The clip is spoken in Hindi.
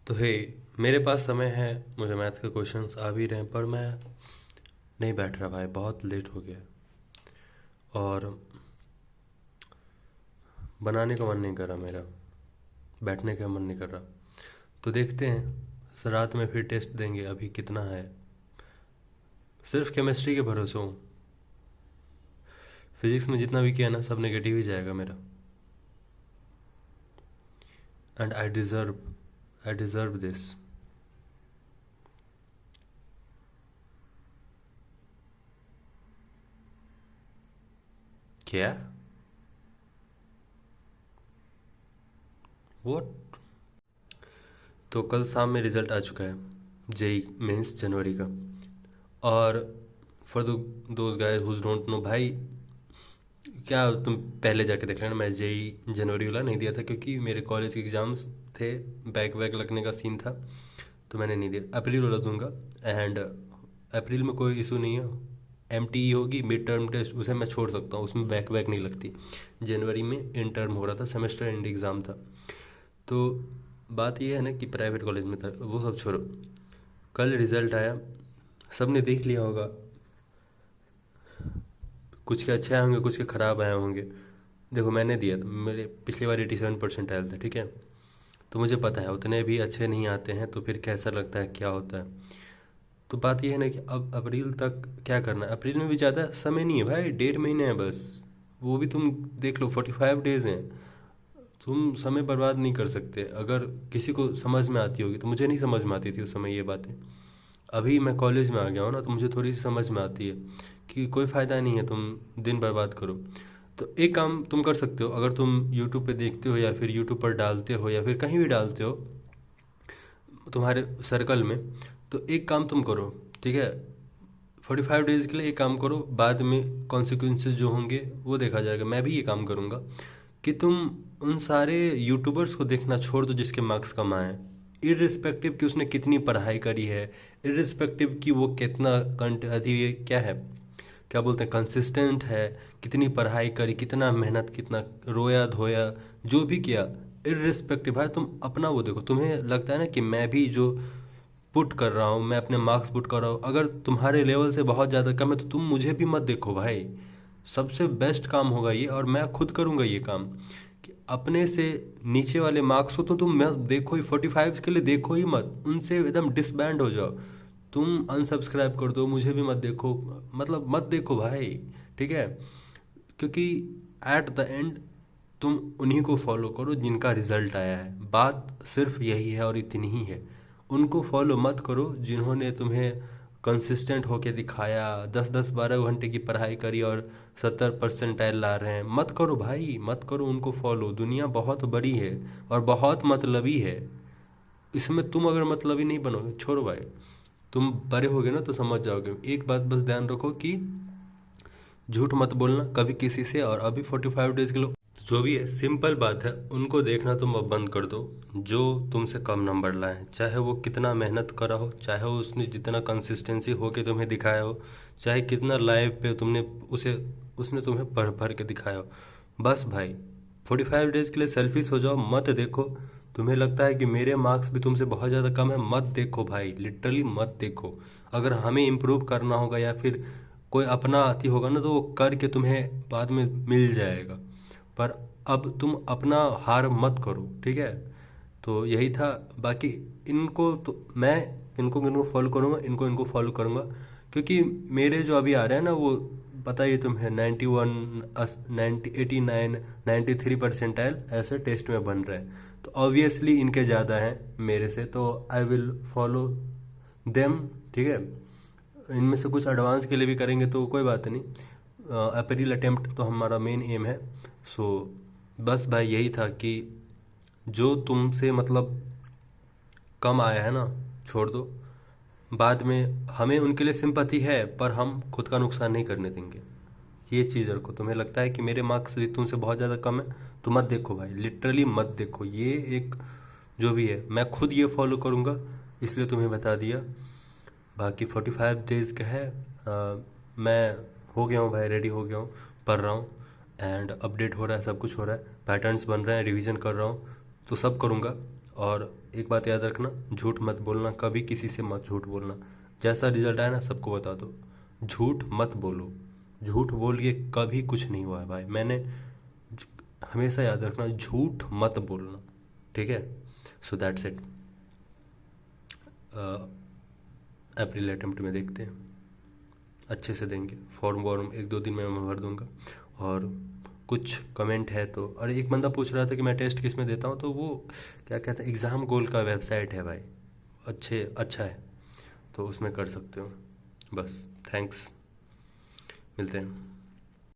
तो हे, मेरे पास समय है, मुझे मैथ के क्वेश्चंस आ भी रहे हैं, पर मैं नहीं बैठ रहा भाई, बहुत लेट हो गया और बनाने का मन नहीं कर रहा मेरा, बैठने का मन नहीं कर रहा। तो देखते हैं, रात में फिर टेस्ट देंगे, अभी कितना है। सिर्फ केमिस्ट्री के भरोसे हूँ, फिजिक्स में जितना भी किया ना सब नेगेटिव ही जाएगा मेरा। And I deserve this. क्या? व्हाट? तो कल शाम में रिज़ल्ट आ चुका है, जेई मेंस जनवरी का। और for those guys who don't know भाई, क्या तुम पहले जाके देख लेना, मैं जेई जनवरी वाला नहीं दिया था क्योंकि मेरे कॉलेज के एग्ज़ाम्स थे, बैक वैक लगने का सीन था, तो मैंने नहीं दिया। अप्रैल वाला दूंगा। एंड अप्रैल में कोई इशू नहीं है, एम टी ई होगी, मिड टर्म टेस्ट, उसे मैं छोड़ सकता हूँ, उसमें बैक वैक नहीं लगती। जनवरी में इन टर्म हो रहा था, सेमेस्टर एंड एग्ज़ाम था। तो बात यह है ना कि प्राइवेट कॉलेज में था, वो सब छोड़ो। कल रिज़ल्ट आया, सब ने देख लिया होगा, कुछ के अच्छे आए होंगे, कुछ के ख़राब आए होंगे। देखो मैंने दिया था, मेरे पिछली बार 87% आए थे, ठीक है। तो मुझे पता है उतने भी अच्छे नहीं आते हैं, तो फिर कैसा लगता है, क्या होता है। तो बात यह है ना कि अब अप्रैल तक क्या करना है। अप्रैल में भी ज़्यादा समय नहीं है भाई, 1.5 महीने हैं बस। वो भी तुम देख लो, 45 डेज़ हैं। तुम समय बर्बाद नहीं कर सकते। अगर किसी को समझ में आती होगी, तो मुझे नहीं समझ में आती थी उस समय ये बातें। अभी मैं कॉलेज में आ गया हूँ ना, तो मुझे थोड़ी सी समझ में आती है कि कोई फ़ायदा नहीं है तुम दिन बर्बाद करो। तो एक काम तुम कर सकते हो, अगर तुम यूट्यूब पे देखते हो या फिर यूट्यूब पर डालते हो या फिर कहीं भी डालते हो तुम्हारे सर्कल में, तो एक काम तुम करो, ठीक है। 45 डेज़ के लिए एक काम करो, बाद में कॉन्सिक्वेंसेस जो होंगे वो देखा जाएगा। मैं भी ये काम करूँगा कि तुम उन सारे यूट्यूबर्स को देखना छोड़ दो जिसके मार्क्स कम आए, इर्रिस्पेक्टिव कि उसने कितनी पढ़ाई करी है, इर्रिस्पेक्टिव कि वो कितना कंट अभी ये क्या है, क्या बोलते हैं, कंसिस्टेंट है, कितनी पढ़ाई करी, कितना मेहनत, कितना रोया धोया, जो भी किया, इर्रिस्पेक्टिव है। तुम अपना वो देखो। तुम्हें लगता है ना कि मैं भी जो पुट कर रहा हूँ, मैं अपने मार्क्स पुट कर रहा हूँ, अगर तुम्हारे लेवल से बहुत ज़्यादा कम है तो तुम मुझे भी मत देखो भाई। सबसे बेस्ट काम होगा ये, और मैं खुद करूँगा ये काम, कि अपने से नीचे वाले मार्क्स हो तो तुम मत देखो ही, 45 के लिए देखो ही मत, उनसे एकदम डिसबैंड हो जाओ। तुम अनसब्सक्राइब कर दो, मुझे भी मत देखो, मतलब मत देखो भाई, ठीक है। क्योंकि एट द एंड तुम उन्हीं को फॉलो करो जिनका रिजल्ट आया है। बात सिर्फ यही है और इतनी ही है। उनको फॉलो मत करो जिन्होंने तुम्हें कंसिस्टेंट होके दिखाया, 10-10 12 घंटे की पढ़ाई करी और 70 परसेंटाइल ला रहे हैं। मत करो भाई, मत करो उनको फॉलो। दुनिया बहुत बड़ी है और बहुत मतलबी है, इसमें तुम अगर मतलबी नहीं बनोगे, छोड़ो भाई। तुम बड़े होगे ना तो समझ जाओगे। एक बात बस ध्यान रखो कि झूठ मत बोलना कभी किसी से। और अभी 45 डेज के लिए जो भी है, सिंपल बात है, उनको देखना तुम अब बंद कर दो जो तुमसे कम नंबर लाए हैं। चाहे वो कितना मेहनत करा हो, चाहे वो उसने जितना कंसिस्टेंसी होके तुम्हें दिखाया हो, चाहे कितना लाइव पे तुमने उसे उसने तुम्हें पढ़ पढ़ के दिखाया हो। बस भाई 45 डेज के लिए सेल्फिश हो जाओ, मत देखो। तुम्हें लगता है कि मेरे मार्क्स भी तुमसे बहुत ज़्यादा कम है, मत देखो भाई, लिटरली मत देखो। अगर हमें इम्प्रूव करना होगा या फिर कोई अपना अति होगा ना, तो वो करके तुम्हें बाद में मिल जाएगा। पर अब तुम अपना हार मत करो, ठीक है। तो यही था। बाकी इनको तो मैं इनको इनको फॉलो करूँगा, इनको इनको फॉलो करूँगा, क्योंकि मेरे जो अभी आ रहे हैं ना, वो पता ही तुम्हें 91, 90, 89, 93 परसेंटाइल ऐसे टेस्ट में बन रहे हैं। तो ऑब्वियसली इनके ज़्यादा हैं मेरे से, तो आई विल फॉलो देम, ठीक है। इनमें से कुछ एडवांस के लिए भी करेंगे तो कोई बात नहीं। अप्रैल अटेम्प्ट तो हमारा मेन एम है। सो बस भाई यही था कि जो तुमसे मतलब कम आया है ना, छोड़ दो। बाद में हमें उनके लिए सिंपैथी है, पर हम खुद का नुकसान नहीं करने देंगे। ये चीज़ रखो। तुम्हें लगता है कि मेरे मार्क्स भी तुमसे बहुत ज़्यादा कम है, तो मत देखो भाई, लिटरली मत देखो। ये एक जो भी है, मैं खुद ये फॉलो करूँगा, इसलिए तुम्हें बता दिया। बाकी 45 डेज़ का है। मैं हो गया हूँ भाई, रेडी हो गया हूँ, पढ़ रहा हूँ, एंड अपडेट हो रहा है, सब कुछ हो रहा है, पैटर्न्स बन रहे हैं, रिवीजन कर रहा हूँ, तो सब करूँगा। और एक बात याद रखना, झूठ मत बोलना, कभी किसी से मत झूठ बोलना। जैसा रिजल्ट आया ना सबको बता दो, झूठ मत बोलो। झूठ बोल के कभी कुछ नहीं हुआ है भाई। हमेशा याद रखना, झूठ मत बोलना, ठीक है। So that's it. April attempt में देखते हैं, अच्छे से देंगे। फॉर्म वॉर्म 1-2 दिन में मैं भर दूंगा। और कुछ कमेंट है तो, और एक बंदा पूछ रहा था कि मैं टेस्ट किस में देता हूँ, तो वो क्या कहते हैं, एग्ज़ाम गोल का वेबसाइट है भाई, अच्छा है, तो उसमें कर सकते हो। बस, थैंक्स, मिलते हैं।